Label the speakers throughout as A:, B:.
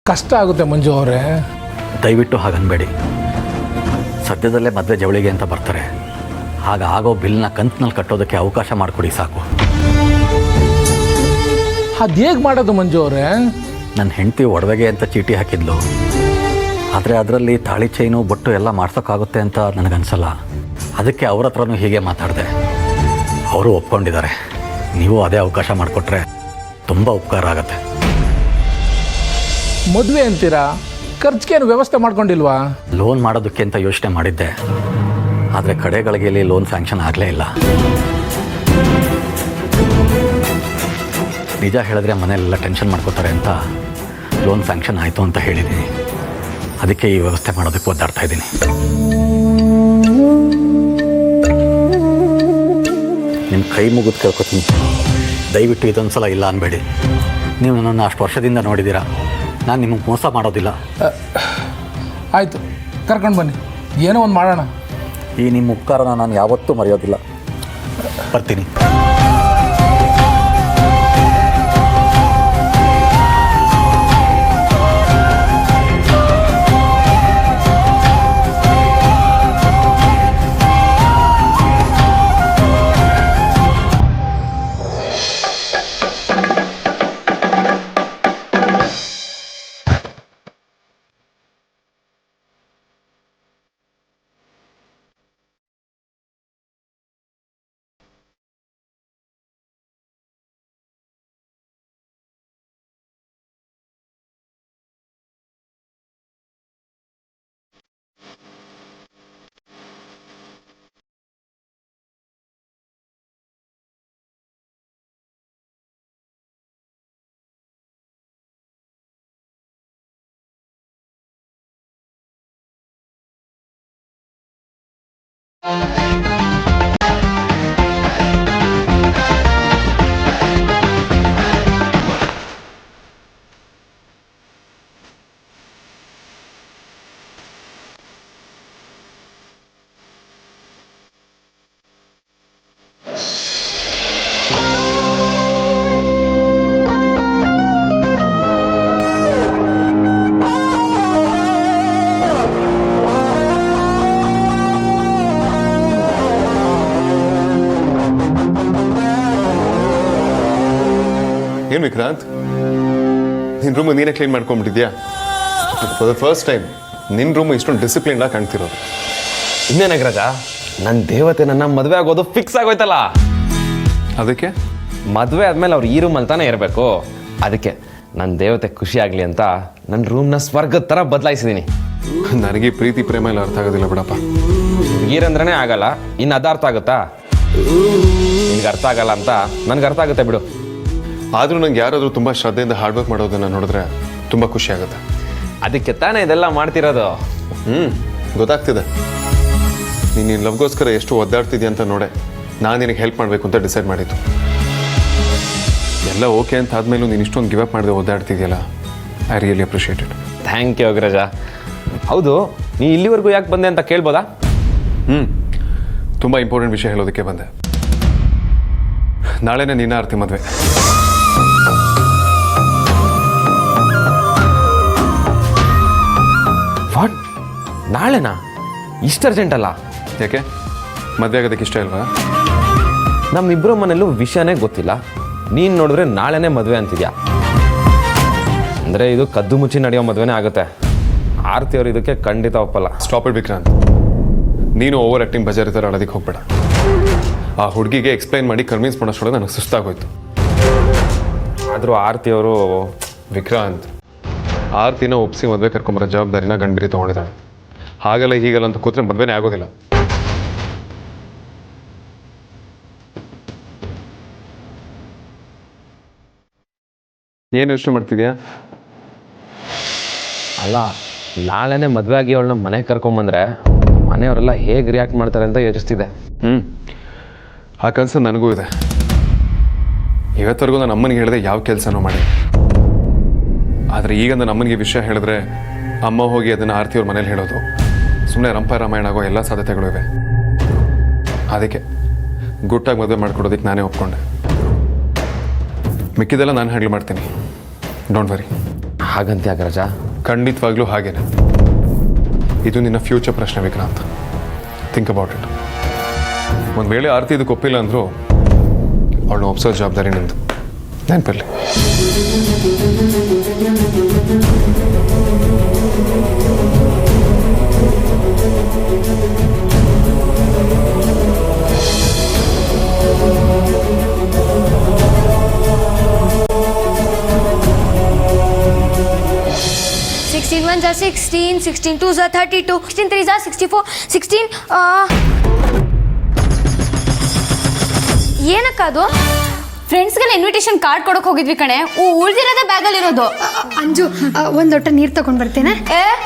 A: ಕಷ್ಟ ಆಗುತ್ತೆ ಮಂಜು ಅವರೇ.
B: ದಯವಿಟ್ಟು ಹಾಗನ್ಬೇಡಿ. ಸದ್ಯದಲ್ಲೇ ಮದುವೆ ಜವಳಿಗೆ ಅಂತ ಬರ್ತಾರೆ. ಆಗೋ ಬಿಲ್ನ ಕಂತಿನಲ್ಲಿ ಕಟ್ಟೋದಕ್ಕೆ ಅವಕಾಶ ಮಾಡಿಕೊಡಿ ಸಾಕು.
A: ಅದು ಹೇಗೆ ಮಾಡೋದು ಮಂಜು ಅವರೇ?
B: ನನ್ನ ಹೆಂಡತಿ ಒಡವೆಗೆ ಅಂತ ಚೀಟಿ ಹಾಕಿದ್ಲು. ಆದರೆ ಅದರಲ್ಲಿ ತಾಳಿ ಚೈನು ಬೊಟ್ಟು ಎಲ್ಲ ಮಾಡ್ಸೋಕ್ಕಾಗುತ್ತೆ ಅಂತ ನನಗನ್ಸಲ್ಲ. ಅದಕ್ಕೆ ಅವ್ರ ಹತ್ರನೂ ಹೀಗೆ ಮಾತಾಡಿದೆ. ಅವರು ಒಪ್ಕೊಂಡಿದ್ದಾರೆ. ನೀವು ಅದೇ ಅವಕಾಶ ಮಾಡಿಕೊಟ್ರೆ ತುಂಬ ಉಪಕಾರ ಆಗುತ್ತೆ.
A: ಮದುವೆ ಅಂತೀರಾ, ಖರ್ಚಿಗೇನು ವ್ಯವಸ್ಥೆ ಮಾಡ್ಕೊಂಡಿಲ್ವಾ?
B: ಲೋನ್ ಮಾಡೋದಕ್ಕೆ ಅಂತ ಯೋಚನೆ ಮಾಡಿದ್ದೆ. ಆದರೆ ಕಡೆಗಳಿಗೆ ಲೋನ್ ಸ್ಯಾಂಕ್ಷನ್ ಆಗಲೇ ಇಲ್ಲ. ನಿಜ ಹೇಳಿದ್ರೆ ಮನೆಯಲ್ಲೆಲ್ಲ ಟೆನ್ಷನ್ ಮಾಡ್ಕೋತಾರೆ ಅಂತ ಲೋನ್ ಸ್ಯಾಂಕ್ಷನ್ ಆಯಿತು ಅಂತ ಹೇಳಿದ್ದೀನಿ. ಅದಕ್ಕೆ ಈ ವ್ಯವಸ್ಥೆ ಮಾಡೋದಕ್ಕೆ ಒದ್ದಾಡ್ತಾ ಇದ್ದೀನಿ. ನಿಮ್ಮ ಕೈ ಮುಗಿದು ಕೇಳ್ಕೊತೀನಿ, ದಯವಿಟ್ಟು ಇದೊಂದು ಸಲ ಇಲ್ಲ ಅನ್ಬೇಡಿ. ನೀವು ನನ್ನನ್ನು ಅಷ್ಟು ವರ್ಷದಿಂದ ನೋಡಿದ್ದೀರಾ. ನಾನು ನಿಮಗೆ ಮೋಸ ಮಾಡೋದಿಲ್ಲ.
A: ಆಯಿತು, ಕರ್ಕೊಂಡು ಬನ್ನಿ, ಏನೋ ಒಂದು ಮಾಡೋಣ.
B: ಈ ನಿಮ್ಮ ಉಪಕಾರನ ನಾನು ಯಾವತ್ತೂ ಮರೆಯೋದಿಲ್ಲ. ಬರ್ತೀನಿ.
C: ಏನು ವಿಕ್ರಾಂತ್, ನಿನ್ನ ರೂಮ್ ನೀನೇ ಕ್ಲೀನ್ ಮಾಡ್ಕೊಂಡ್ಬಿಟ್ಟಿದ್ಯಾ? ಫಾರ್ ದ ಫಸ್ಟ್ ಟೈಮ್ ನಿನ್ನ ರೂಮ್ ಇಷ್ಟೊಂದು ಡಿಸಿಪ್ಲಿನ್ ಆಗಿ ಕಾಣ್ತಿರೋದು.
D: ಇನ್ನೇನು ಅಗ್ರಜ, ನನ್ನ ದೇವತೆ ನನ್ನ ಮದುವೆ ಆಗೋದು ಫಿಕ್ಸ್ ಆಗೋಯ್ತಲ್ಲ.
C: ಅದಕ್ಕೆ
D: ಮದುವೆ ಆದಮೇಲೆ ಅವ್ರು ಈ ರೂಮಲ್ಲಿ ತಾನೇ ಇರಬೇಕು. ಅದಕ್ಕೆ ನನ್ನ ದೇವತೆ ಖುಷಿ ಆಗಲಿ ಅಂತ ನನ್ನ ರೂಮ್ನ ಸ್ವರ್ಗದ ಥರ ಬದಲಾಯಿಸಿದ್ದೀನಿ.
C: ನನಗೆ ಪ್ರೀತಿ ಪ್ರೇಮ ಎಲ್ಲ ಅರ್ಥ ಆಗೋದಿಲ್ಲ ಬಿಡಪ್ಪ.
D: ಹುಡುಗೀರಂದ್ರೇ ಆಗಲ್ಲ, ಇನ್ನು ಅದು ಅರ್ಥ ಆಗುತ್ತಾ? ನಿನ್ಗೆ ಅರ್ಥ ಆಗಲ್ಲ ಅಂತ ನನಗೆ ಅರ್ಥ ಆಗುತ್ತೆ ಬಿಡು.
C: ಆದರೂ ನಂಗೆ ಯಾರಾದರೂ ತುಂಬ ಶ್ರದ್ಧೆಯಿಂದ ಹಾರ್ಡ್ ವರ್ಕ್ ಮಾಡೋದನ್ನು ನೋಡಿದ್ರೆ ತುಂಬ ಖುಷಿ ಆಗುತ್ತೆ.
D: ಅದಕ್ಕೆ ತಾನೇ ಇದೆಲ್ಲ ಮಾಡ್ತಿರೋದು.
C: ಗೊತ್ತಾಗ್ತಿದೆ. ನೀನು ಲವ್ಗೋಸ್ಕರ ಎಷ್ಟು ಒದ್ದಾಡ್ತಿದ್ಯಾ ಅಂತ ನೋಡೆ ನಾನು ನಿನಗೆ ಹೆಲ್ಪ್ ಮಾಡಬೇಕು ಅಂತ ಡಿಸೈಡ್ ಮಾಡಿದ್ದು. ಎಲ್ಲ ಓಕೆ ಅಂತ ಆದಮೇಲೂ ನೀನು ಇಷ್ಟೊಂದು ಗಿವ್ ಅಪ್ ಮಾಡದೆ ಒದ್ದಾಡ್ತಿದ್ಯಲ್ಲ, I really appreciate it.
D: Thank you Agraja. ಹೌದು, ನೀ ಇಲ್ಲಿವರೆಗೂ ಯಾಕೆ ಬಂದೆ ಅಂತ ಕೇಳ್ಬೋದಾ?
C: ತುಂಬ ಇಂಪಾರ್ಟೆಂಟ್ ವಿಷಯ ಹೇಳೋದಕ್ಕೆ ಬಂದೆ. ನಾಳೆನೇ ನಿನ್ನ ಆರ್ತಿ ಮದುವೆ.
D: ವಾಟ್, ನಾಳೆನಾ? ಇಷ್ಟು ಅರ್ಜೆಂಟ್ ಅಲ್ಲ?
C: ಯಾಕೆ, ಮದುವೆ ಆಗೋದಕ್ಕೆ ಇಷ್ಟ ಇಲ್ವಾ?
D: ನಮ್ಮಿಬ್ಬರ ಮನೇಲೂ ವಿಷಯನೇ ಗೊತ್ತಿಲ್ಲ. ನೀನು ನೋಡಿದ್ರೆ ನಾಳೆನೇ ಮದುವೆ ಅಂತಿದ್ಯಾ. ಅಂದರೆ ಇದು ಕದ್ದು ಮುಚ್ಚಿ ನಡೆಯೋ ಮದುವೆನೇ ಆಗುತ್ತೆ. ಆರ್ತಿ ಅವರು ಇದಕ್ಕೆ ಖಂಡಿತ ಒಪ್ಪಲ್ಲ.
C: Stop it Vikrant. ನೀನು ಓವರ್ ಆ್ಯಕ್ಟಿಂಗ್ ಬಜಾರಿ ಥರ ಆಡೋದಕ್ಕೆ ಹೋಗ್ಬೇಡ. ಆ ಹುಡುಗಿಗೆ ಎಕ್ಸ್ಪ್ಲೈನ್ ಮಾಡಿ ಕನ್ವಿನ್ಸ್ ಮಾಡೋಷ್ಟೊಳಗೆ ನನಗೆ ಸುಸ್ತಾಗೋಯ್ತು.
D: ಆದರೂ ಆರ್ತಿ ಅವರು
C: ವಿಕ್ರಾಂತ್, ಆರ್ತಿನ ಒಪ್ಪಿಸಿ ಮದುವೆ ಕರ್ಕೊಂಬರೋ ಜವಾಬ್ದಾರಿನ ಗಂಡಬಿರಿ ತೊಗೊಂಡಿದ್ದಾಳೆ. ಹಾಗಲ್ಲ ಹೀಗಲ್ಲ ಅಂತ ಕೂತ್ರೆ ಮದುವೆನೇ ಆಗೋದಿಲ್ಲ. ಏನು ಯೋಚನೆ ಮಾಡ್ತಿದ್ಯಾ?
D: ಅಲ್ಲ, ನಾಳೆನೇ ಮದುವೆ ಆಗಿ ಅವಳನ್ನ ಮನೆಗೆ ಕರ್ಕೊಂಬಂದ್ರೆ ಮನೆಯವರೆಲ್ಲ ಹೇಗೆ ರಿಯಾಕ್ಟ್ ಮಾಡ್ತಾರೆ ಅಂತ ಯೋಚಿಸ್ತಿದ್ದೆ.
C: ಆ ಕನಸು ನನಗೂ ಇದೆ. ಇವತ್ತರೆಗೂ ನಾನು ಅಮ್ಮನಿಗೆ ಹೇಳಿದೆ ಯಾವ ಕೆಲಸನೂ ಮಾಡಿ. ಆದರೆ ಈಗ ನನ್ನ ಅಮ್ಮನಿಗೆ ವಿಷಯ ಹೇಳಿದ್ರೆ ಅಮ್ಮ ಹೋಗಿ ಅದನ್ನು ಆರ್ತಿಯವ್ರ ಮನೇಲಿ ಹೇಳೋದು, ಸುಮ್ಮನೆ ರಂಪ ರಾಮಾಯಣ ಆಗೋ ಎಲ್ಲ ಸಾಧ್ಯತೆಗಳು ಇವೆ. ಅದಕ್ಕೆ ಗುಟ್ಟಾಗಿ ಮದುವೆ ಮಾಡಿಕೊಡೋದಕ್ಕೆ ನಾನೇ ಒಪ್ಕೊಂಡೆ. ಮಿಕ್ಕಿದೆಲ್ಲ ನಾನು ಹ್ಯಾಂಡಲ್ ಮಾಡ್ತೀನಿ, ಡೋಂಟ್ ವರಿ.
D: ಹಾಗಂತೆ ಅಗ್ರಜ.
C: ಖಂಡಿತವಾಗ್ಲೂ ಹಾಗೇನೆ. ಇದು ನಿನ್ನ ಫ್ಯೂಚರ್ ಪ್ರಶ್ನೆ ವಿಕ್ರಾಂತ್. Think about it. ಒಂದು ವೇಳೆ ಆರತಿ ಇದಕ್ಕೆ ಒಪ್ಪಿಲ್ಲ ಅಂದರೂ ಅವಳನ್ನ ಒಪ್ಸೋ ಜವಾಬ್ದಾರಿ ನಿಂದು. ನೆನಪಿರಲಿ.
E: Ones are 16, 16 twos are 32, 16 threes are 64, 16 ಏನಕ್ಕ ಅದು?
F: ಫ್ರೆಂಡ್ಸ್ಗೆಲ್ಲ ಇನ್ವಿಟೇಷನ್ ಕಾರ್ಡ್ ಕೊಡೋಕೆ ಹೋಗಿದ್ವಿ ಕಣೆ. ಉಳ್ದಿರೋದೇ ಬ್ಯಾಗಲ್ಲಿರೋದು.
E: ಅಂಜು ಒಂದು ಲೋಟ ನೀರು ತಗೊಂಡು ಬರ್ತೇನೆ.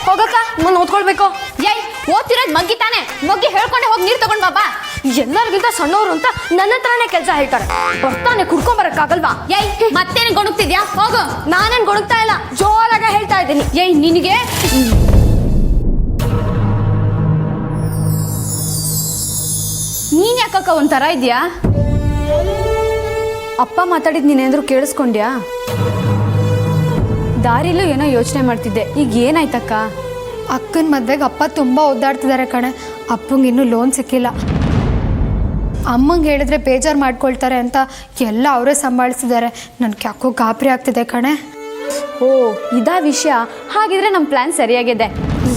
F: ಹೋಗಕ್ಕ, ಮುಂದೆ ಓದ್ಕೊಳ್ಬೇಕು. ಏಯ್, ಓದ್ತಿರೋದು ಮಗ್ಗಿ ತಾನೆ, ಮಗ್ಗಿ ಹೇಳ್ಕೊಂಡೆ ಹೋಗಿ ನೀರು ತಗೊಂಡ್ ಬಾಬಾ.
E: ಎಲ್ಲರಿಗಿಂತ ಸಣ್ಣವರು ಅಂತ ನನ್ನ ಹತ್ರನೇ ಕೆಲಸ ಹೇಳ್ತಾರೆ. ಬರ್ತಾನೆ ಕುಡ್ಕೊಂಬರಕ್ಕಾಗಲ್ವಾ?
F: ಏಯ್, ಮತ್ತೇನು ಗೊಣಗ್ತಿದ್ಯಾ? ಹೋಗು.
E: ನಾನೇನು ಗೊಣಗ್ತಾ ಇಲ್ಲ, ಜೋರಾಗ ಹೇಳ್ತಾ ಇದ್ದೀನಿ.
F: ಏಯ್, ನಿನಗೆ ನೀನ್ ಯಾಕಕ್ಕ ಒಂಥರ ಇದೆಯಾ? ಅಪ್ಪ ಮಾತಾಡಿದ್ ನೀನೇಂದ್ರು ಕೇಳಿಸ್ಕೊಂಡ್ಯಾ? ದಾರಿಲೂ ಏನೋ ಯೋಚನೆ ಮಾಡ್ತಿದ್ದೆ. ಈಗ ಏನಾಯ್ತಕ್ಕ?
E: ಅಕ್ಕನ ಮದ್ವೆಗೆ ಅಪ್ಪ ತುಂಬ ಒದ್ದಾಡ್ತಿದ್ದಾರೆ ಕಣೆ. ಅಪ್ಪಂಗೆ ಇನ್ನೂ ಲೋನ್ ಸಿಕ್ಕಿಲ್ಲ. ಅಮ್ಮಂಗೆ ಹೇಳಿದ್ರೆ ಬೇಜಾರು ಮಾಡ್ಕೊಳ್ತಾರೆ ಅಂತ ಎಲ್ಲ ಅವರೇ ಸಂಭಾಳಿಸಿದ್ದಾರೆ. ನನಗೆ ಯಾಕೋ ಗಾಬರಿ ಆಗ್ತಿದೆ ಕಣೆ.
F: ಓ, ಇದಾ ವಿಷಯ. ಹಾಗಿದ್ರೆ ನಮ್ಮ ಪ್ಲಾನ್ ಸರಿಯಾಗಿದೆ.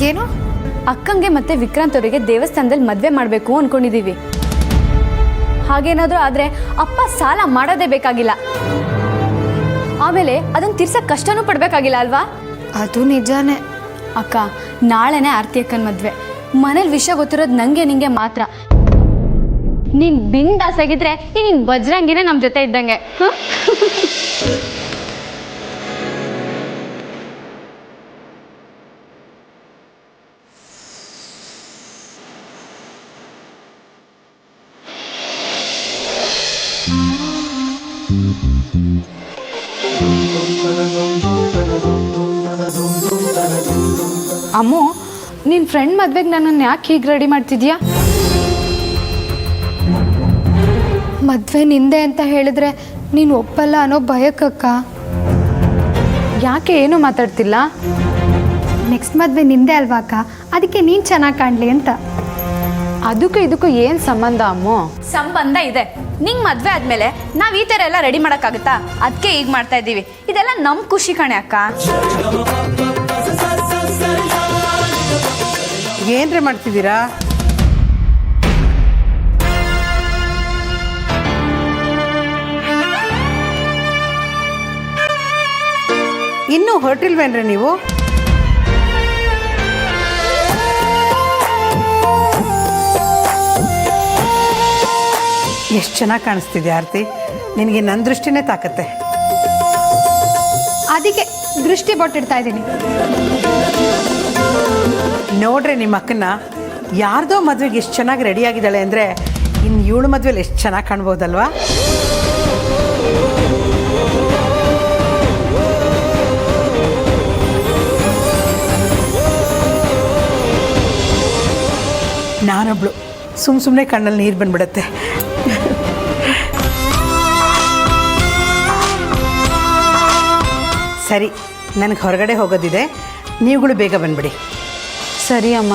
E: ಏನು?
F: ಅಕ್ಕಂಗೆ ಮತ್ತೆ ವಿಕ್ರಾಂತ್ ಅವರಿಗೆ ದೇವಸ್ಥಾನದಲ್ಲಿ ಮದುವೆ ಮಾಡಬೇಕು ಅಂದ್ಕೊಂಡಿದ್ದೀವಿ. ಹಾಗೇನಾದರೂ ಆದರೆ ಅಪ್ಪ ಸಾಲ ಮಾಡೋದೇ ಬೇಕಾಗಿಲ್ಲ. ಆಮೇಲೆ ಅದನ್ನು ತೀರ್ಸಕ್ಕೆ ಕಷ್ಟನೂ ಪಡಬೇಕಾಗಿಲ್ಲ ಅಲ್ವಾ?
E: ಅದು ನಿಜಾನೇ
F: ಅಕ್ಕ. ನಾಳೆನೇ ಆರತಿ ಅಕ್ಕನ ಮದುವೆ. ಮನೇಲಿ ವಿಷಯ ಗೊತ್ತಿರೋದು ನನಗೆ ನಿಂಗೆ ಮಾತ್ರ. ನೀನು ಬಿಂದಾಸ್ ಆಗಿದ್ರೆ ನೀನು ವಜ್ರಂಗಿನೇ ನಮ್ಮ ಜೊತೆ ಇದ್ದಂಗೆ. ಅಮ್ಮು, ನಿನ್ನ ಫ್ರೆಂಡ್ ಮದ್ವೆಗೆ ನನ್ನನ್ನು ಯಾಕೆ ಹೀಗೆ ರೆಡಿ ಮಾಡ್ತಿದ್ಯಾ?
E: ಮದುವೆ ನಿಂದೆ ಅಂತ ಹೇಳಿದ್ರೆ ನೀನು ಒಪ್ಪಲ್ಲ ಅನ್ನೋ ಭಯಕ್ಕಕ್ಕ.
F: ಯಾಕೆ ಏನು ಮಾತಾಡ್ತಿಲ್ಲ?
E: ನೆಕ್ಸ್ಟ್ ಮದುವೆ ನಿಂದೆ ಅಲ್ವಾ ಅಕ್ಕ, ಅದಕ್ಕೆ ನೀನು ಚೆನ್ನಾಗಿ ಕಾಣಲಿ ಅಂತ.
F: ಅದಕ್ಕೂ ಇದಕ್ಕೂ ಏನು ಸಂಬಂಧ ಅಮ್ಮು? ಸಂಬಂಧ ಇದೆ. ನಿಂಗೆ ಮದುವೆ ಆದಮೇಲೆ ನಾವು ಈ ಥರ ಎಲ್ಲ ರೆಡಿ ಮಾಡೋಕ್ಕಾಗುತ್ತಾ? ಅದಕ್ಕೆ ಈಗ ಮಾಡ್ತಾ ಇದ್ದೀವಿ. ಇದೆಲ್ಲ ನಮ್ಮ ಖುಷಿ ಕಣೆ ಅಕ್ಕ.
G: ಏನ್ರಿ ಮಾಡ್ತಿದ್ದೀರಾ? ಇನ್ನೂ ಹೊರಟಿಲ್ವೇನ್ರಿ ನೀವು? ಎಷ್ಟು ಚೆನ್ನಾಗಿ ಕಾಣಿಸ್ತಿದೆ ಆರತಿ. ನಿನಗೆ ನನ್ನ ದೃಷ್ಟಿನೇ ತಾಕತ್ತೆ.
E: ಅದಕ್ಕೆ ದೃಷ್ಟಿ ಬೊಟ್ಟಿಡ್ತಾ ಇದ್ದೀನಿ.
G: ನೋಡ್ರಿ ನಿಮ್ಮ ಅಕ್ಕನ ಯಾರ್ದೋ ಮದುವೆಗೆ ಎಷ್ಟು ಚೆನ್ನಾಗಿ ರೆಡಿಯಾಗಿದ್ದಾಳೆ ಅಂದರೆ ಇನ್ನು ಇವಳು ಮದುವೆಲಿ ಎಷ್ಟು ಚೆನ್ನಾಗಿ ಕಾಣ್ಬೋದಲ್ವಾ? ನಾನೊಬ್ಳು ಸುಮ್ಮನೆ ಕಣ್ಣಲ್ಲಿ ನೀರು ಬಂದ್ಬಿಡತ್ತೆ. ಸರಿ, ನನಗೆ ಹೊರಗಡೆ ಹೋಗೋದಿದೆ, ನೀವುಗಳು ಬೇಗ ಬಂದ್ಬಿಡಿ.
F: ಸರಿ ಅಮ್ಮ.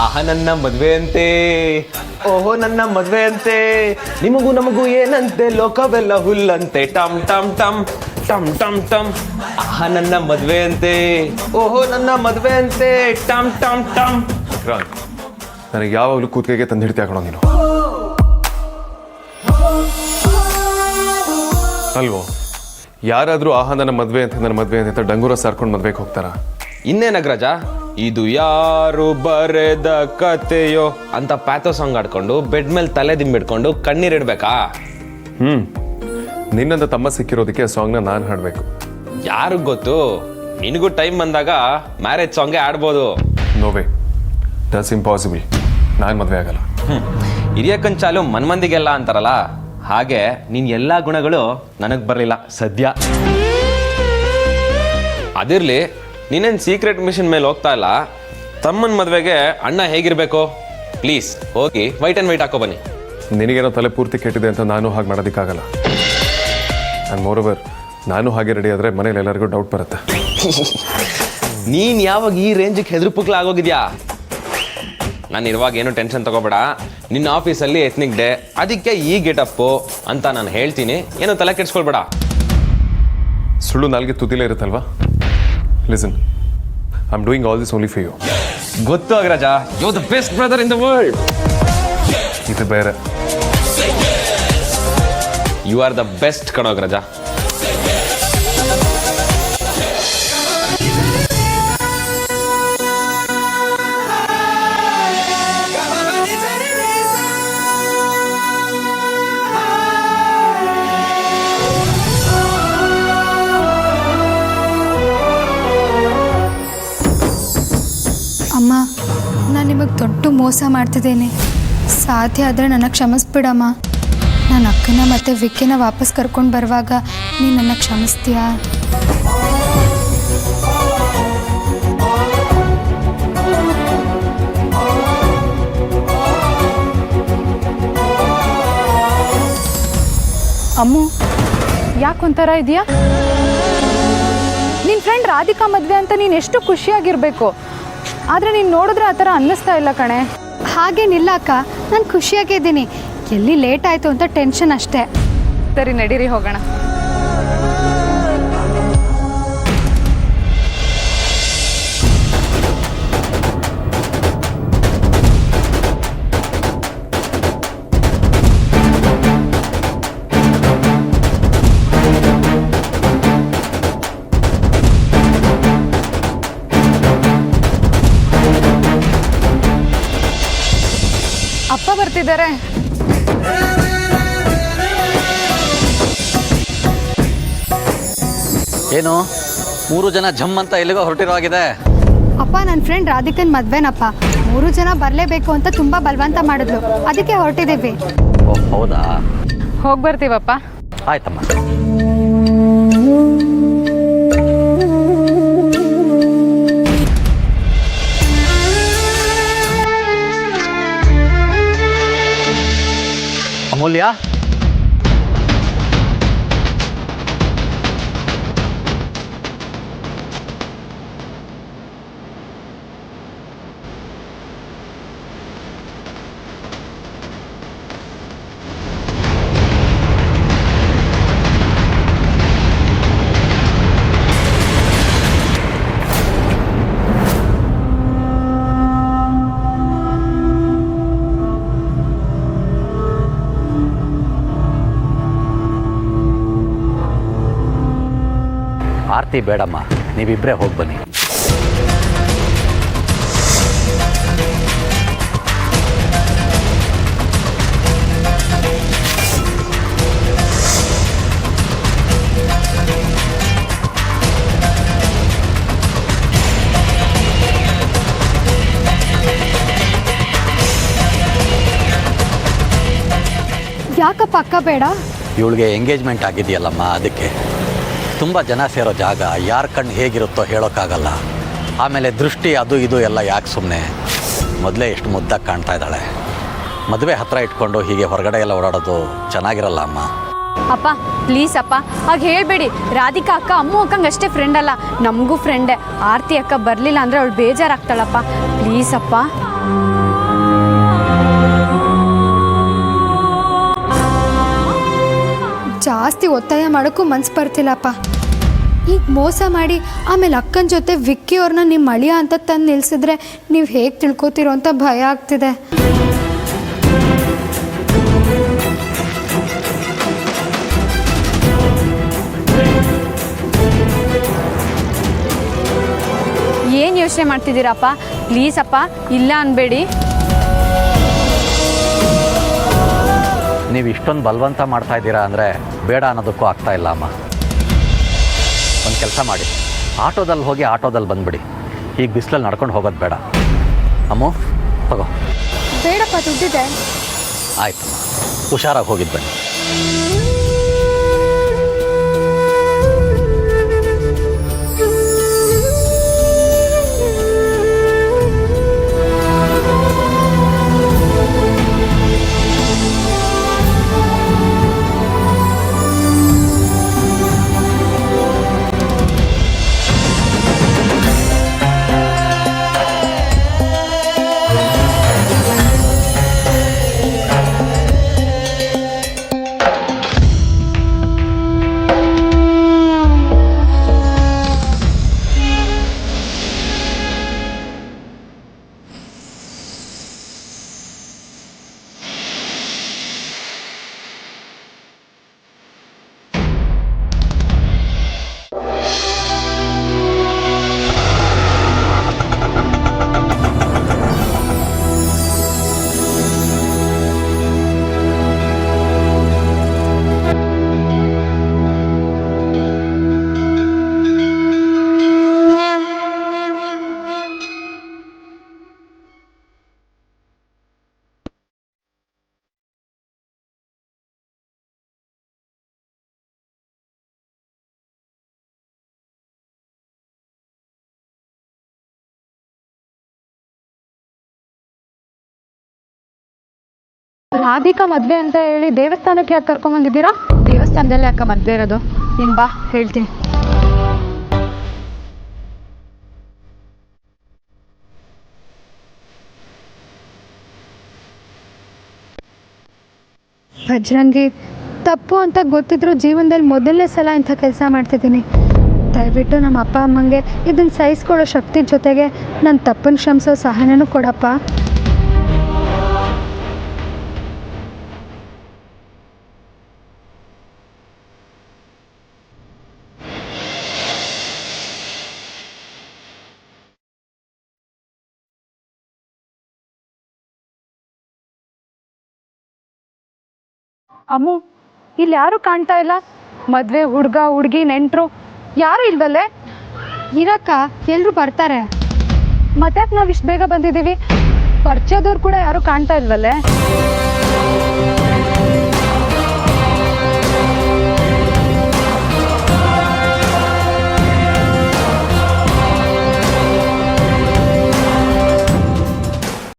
D: ಆಹ, ನನ್ನ ಮದ್ವೆ ಅಂತೆ. ಓಹೋ, ನನ್ನ ಮದ್ವೆ ಅಂತೆ. ನಿಮಗೂ ನಮಗೂ ಏನಂತೆ, ಲೋಕವೆಲ್ಲ ಹುಲ್ಲಂತೆ. ಟಮ್ ಟಮ್ ಟಮ್ ಟಮ್ ಟಮ್ ಟಮ್. ಆಹ, ನನ್ನ ಮದ್ವೆ ಅಂತೆ. ಓಹೋ, ನನ್ನ ಮದ್ವೆ ಅಂತೆ. ಟಮ್ ಟಮ್ ಟಮ್.
C: ವಿಕ್ರಾಂತ್, ನನಗೆ ಯಾವಾಗಲೂ ಕೂತ್ಕೆಗೆ ತಂದು ಹಿಡ್ತಿ ಹಾಕೋಣ ನೀನು ಅಲ್ವೋ? ಯಾರಾದರೂ ಆಹಾ ನನ್ನ ಮದುವೆ ಅಂತ ಡಂಗೂರ ಸಾರ್ಕೊಂಡು ಮದ್ವೆಗೆ ಹೋಗ್ತಾರ?
D: ಇನ್ನೇನಗ್ರಜ, ಇದು ಯಾರು ಬರೆದ ಕತೆಯೋ ಅಂತ ಪ್ಯಾಥೋ ಸಾಂಗ್ ಆಡ್ಕೊಂಡು ಬೆಡ್ ಮೇಲೆ ತಲೆ ದಿಂಬಿಡ್ಕೊಂಡು ಕಣ್ಣೀರಿಡ್ಬೇಕಾ?
C: ನಿನ್ನಂತ ತಮ್ಮ ಸಿಕ್ಕಿರೋದಕ್ಕೆ ಆ ಸಾಂಗ್ನ ನಾನು ಹಾಡಬೇಕು.
D: ಯಾರಿಗ್ ಗೊತ್ತು, ನಿನಗೂ ಟೈಮ್ ಬಂದಾಗ ಮ್ಯಾರೇಜ್ ಸಾಂಗೇ ಆಡ್ಬೋದು.
C: ನೋವೇ, ದಟ್ಸ್ ಇಂಪಾಸಿಬಲ್. ನಾನು ಮದುವೆ ಆಗಲ್ಲ.
D: ಹಿರಿಯಕ್ಕನ್ ಚಾಲು ಮನ್ಮಂದಿಗೆಲ್ಲ ಅಂತಾರಲ್ಲ, ಹಾಗೆ ನಿನ್ನ ಎಲ್ಲ ಗುಣಗಳು ನನಗೆ ಬರಲಿಲ್ಲ ಸದ್ಯ. ಅದಿರಲಿ, ನೀನೇನು ಸೀಕ್ರೆಟ್ ಮಿಷನ್ ಮೇಲೆ ಹೋಗ್ತಾ ಇಲ್ಲ. ತಮ್ಮನ ಮದುವೆಗೆ ಅಣ್ಣ ಹೇಗಿರಬೇಕು? ಪ್ಲೀಸ್ ಹೋಗಿ ವೈಟ್ ಆ್ಯಂಡ್ ವೈಟ್ ಹಾಕೋ ಬನ್ನಿ.
C: ನಿನಗೇನೋ ತಲೆ ಪೂರ್ತಿ ಕೆಟ್ಟಿದೆ ಅಂತ ನಾನು ಹಾಗೆ ಮಾಡೋದಕ್ಕಾಗಲ್ಲ. ಆ್ಯಂಡ್ ಮೋರೋವರ್, ನಾನು ಹಾಗೆ ರೆಡಿ ಆದರೆ ಮನೇಲಿ ಎಲ್ಲರಿಗೂ ಡೌಟ್ ಬರುತ್ತೆ.
D: ನೀನು ಯಾವಾಗ ಈ ರೇಂಜಿಗೆ ಹೆದರ್ಪುಕ್ಲ ಆಗೋಗಿದ್ಯಾ? ನಾನು ಇರುವಾಗ ಏನು ಟೆನ್ಷನ್ ತಗೋಬೇಡ. ನಿನ್ನ ಆಫೀಸಲ್ಲಿ ಎತ್ನಿಕ್ ಡೇ, ಅದಕ್ಕೆ ಈ ಗೆಟಪ್ಪು ಅಂತ ನಾನು ಹೇಳ್ತೀನಿ, ಏನು ತಲೆ ಕೆಡ್ಸ್ಕೊಳ್ಬೇಡ.
C: ಸುಳ್ಳು ನಾಲ್ಗೆ ತುದಿಲೇ ಇರುತ್ತಲ್ವಾ? Listen, I am doing all this only for you.
D: ಗೊತ್ತು Agraja, you are the best brother in the world.
C: ಇದು ಬೇರೆ.
D: ಯು ಆರ್ ದ ಬೆಸ್ಟ್ ಕಣೋ ಅಗ್ರಜ.
E: ಅಮ್ಮ, ನಾನು ನಿಮಗೆ ದೊಡ್ಡ ಮೋಸ ಮಾಡ್ತಿದ್ದೇನೆ. ಸಾಧ್ಯ ಆದರೆ ನನ್ನ ಕ್ಷಮಿಸ್ಬಿಡಮ್ಮ. ನನ್ನ ಅಕ್ಕನ ಮತ್ತು ವಿಕ್ಕಿನ ವಾಪಸ್ ಕರ್ಕೊಂಡು ಬರುವಾಗ ನೀನು ನನ್ನ ಕ್ಷಮಿಸ್ತೀಯಾ?
F: ಅಮ್ಮು, ಯಾಕೊಂಥರ ಇದೆಯಾ? ನಿನ್ನ ಫ್ರೆಂಡ್ ರಾಧಿಕಾ ಮದುವೆ ಅಂತ ನೀನು ಎಷ್ಟು ಖುಷಿಯಾಗಿರಬೇಕು, ಆದರೆ ನೀನು ನೋಡಿದ್ರೆ ಆ ಥರ ಅನ್ನಿಸ್ತಾ ಇಲ್ಲ ಕಣೆ.
E: ಹಾಗೇನಿಲ್ಲ ಅಕ್ಕ, ನಾನು ಖುಷಿಯಾಗಿದ್ದೀನಿ. ಎಲ್ಲಿ ಲೇಟ್ ಆಯಿತು ಅಂತ ಟೆನ್ಷನ್ ಅಷ್ಟೇ.
F: ಸರಿ, ನಡೀರಿ ಹೋಗೋಣ. ಅಪ್ಪ ಬರ್ತಿದ್ದಾರೆ.
B: ಏನು 3 ಜನ ಜಮ್ ಅಂತ ಎಲ್ಲಿಗೋ ಹೊರಟಿರೋ ಆಗಿದೆ?
E: ಅಪ್ಪ, ನನ್ನ ಫ್ರೆಂಡ್ ರಾಧಿಕನ್ ಮದ್ವೆನಪ್ಪ. 3 ಜನ ಬರಲೇಬೇಕು ಅಂತ ತುಂಬ ಬಲವಂತ ಮಾಡಿದ್ಲು, ಅದಕ್ಕೆ ಹೊರಟಿದ್ದೀವಿ.
B: ಓ ಹೌದಾ?
F: ಹೋಗಿ ಬರ್ತೀವಪ್ಪ.
B: ಆಯ್ತಮ್ಮ. ಅಮೂಲ್ಯ, ಆರತಿ ಬೇಡಮ್ಮ, ನೀವಿಬ್ಬರೇ ಹೋಗಿ ಬನ್ನಿ.
E: ಯಾಕಪ್ಪ ಅಕ್ಕ ಬೇಡ?
B: ಇವಳಿಗೆ ಎಂಗೇಜ್ಮೆಂಟ್ ಆಗಿದೆಯಲ್ಲಮ್ಮ, ಅದಕ್ಕೆ. ತುಂಬ ಜನ ಸೇರೋ ಜಾಗ, ಯಾರ ಕಣ್ಣು ಹೇಗಿರುತ್ತೋ ಹೇಳೋಕ್ಕಾಗಲ್ಲ. ಆಮೇಲೆ ದೃಷ್ಟಿ ಅದು ಇದು ಎಲ್ಲ ಯಾಕೆ ಸುಮ್ಮನೆ? ಮೊದಲೇ ಎಷ್ಟು ಮುದ್ದಾಗಿ ಕಾಣ್ತಾ ಇದ್ದಾಳೆ. ಮದುವೆ ಹತ್ತಿರ ಇಟ್ಕೊಂಡು ಹೀಗೆ ಹೊರಗಡೆ ಎಲ್ಲ ಓಡಾಡೋದು ಚೆನ್ನಾಗಿರಲ್ಲ ಅಮ್ಮ.
F: ಅಪ್ಪ ಪ್ಲೀಸ್ ಅಪ್ಪ, ಹಾಗೆ ಹೇಳಬೇಡಿ. ರಾಧಿಕಾ ಅಕ್ಕ ಅಮ್ಮು ಅಕ್ಕಂಗೆ ಅಷ್ಟೇ ಫ್ರೆಂಡ್ ಅಲ್ಲ, ನಮಗೂ ಫ್ರೆಂಡೇ. ಆರತಿ ಅಕ್ಕ ಬರಲಿಲ್ಲ ಅಂದರೆ ಅವಳು ಬೇಜಾರಾಗ್ತಾಳಪ್ಪ. ಪ್ಲೀಸ್ ಅಪ್ಪ.
E: ಜಾಸ್ತಿ ಒತ್ತಾಯ ಮಾಡೋಕ್ಕೂ ಮನ್ಸು ಬರ್ತಿಲ್ಲಪ್ಪ. ಈಗ ಮೋಸ ಮಾಡಿ ಆಮೇಲೆ ಅಕ್ಕನ ಜೊತೆ ವಿಕ್ಕಿ ಅವ್ರನ್ನ ನಿಮ್ಮ ಅಳಿಯ ಅಂತ ತಂದು ನಿಲ್ಲಿಸಿದ್ರೆ ನೀವು ಹೇಗೆ ತಿಳ್ಕೊತೀರೋ ಅಂತ ಭಯ ಆಗ್ತಿದೆ.
F: ಏನು ಯೋಚನೆ ಮಾಡ್ತಿದ್ದೀರಪ್ಪ? ಪ್ಲೀಸ್ ಅಪ್ಪ, ಇಲ್ಲ ಅನ್ಬೇಡಿ.
B: ನೀವು ಇಷ್ಟೊಂದು ಬಲವಂತ ಮಾಡ್ತಾ ಇದ್ದೀರಾ ಅಂದರೆ ಬೇಡ ಅನ್ನೋದಕ್ಕೂ ಆಗ್ತಾ ಇಲ್ಲ ಅಮ್ಮ. ಒಂದು ಕೆಲಸ ಮಾಡಿ, ಆಟೋದಲ್ಲಿ ಹೋಗಿ ಆಟೋದಲ್ಲಿ ಬಂದುಬಿಡಿ. ಈಗ ಬಿಸಿಲಲ್ಲಿ ನಡ್ಕೊಂಡು ಹೋಗೋದು ಬೇಡ. ಅಮ್ಮು, ತಗೋ.
E: ಬೇಡಪ್ಪ ದುಡ್ಡಿದೆ.
B: ಆಯಿತು, ಹುಷಾರಾಗಿ ಹೋಗಿದ್ದು ಬನ್ನಿ.
E: ರಾಧಿಕಾ ಮದುವೆ ಅಂತ ಹೇಳಿ ದೇವಸ್ಥಾನಕ್ಕೆ ಯಾಕೆ ಕರ್ಕೊಂಬಂದಿದ್ದೀರಾ? ದೇವಸ್ಥಾನದಲ್ಲಿ ಯಾಕೆ ಮದುವೆ ಇರೋದು? ನೀನು ಬಾ, ಹೇಳ್ತೀನಿ. ಭಜ್ರಂಗಿ, ತಪ್ಪು ಅಂತ ಗೊತ್ತಿದ್ರು ಜೀವನದಲ್ಲಿ ಮೊದಲನೇ ಸಲ ಇಂಥ ಕೆಲಸ ಮಾಡ್ತಿದ್ದೀನಿ. ದಯವಿಟ್ಟು ನಮ್ಮ ಅಪ್ಪ ಅಮ್ಮಂಗೆ ಇದನ್ನು ಸಹಿಸ್ಕೊಳ್ಳೋ ಶಕ್ತಿ ಜೊತೆಗೆ ನನ್ನ ತಪ್ಪನ್ನು ಕ್ಷಮಿಸೋ ಸಹನೂ ಕೊಡಪ್ಪ. ಅಮ್ಮು, ಇಲ್ಲಿ ಯಾರು ಕಾಣ್ತಾ ಇಲ್ಲ. ಮದುವೆ ಹುಡುಗ ಹುಡುಗಿ ನೆಂಟರು ಯಾರು ಇಲ್ವಲ್ಲೇ? ಇರಕ್ಕ, ಎಲ್ಲರೂ ಬರ್ತಾರೆ. ಮತ್ತೆ ನಾವು ಇಷ್ಟು ಬೇಗ ಬಂದಿದ್ದೀವಿ? ಪರಿಚಯದವ್ರು ಕೂಡ ಯಾರು ಕಾಣ್ತಾ ಇಲ್ವಲ್ಲೇ?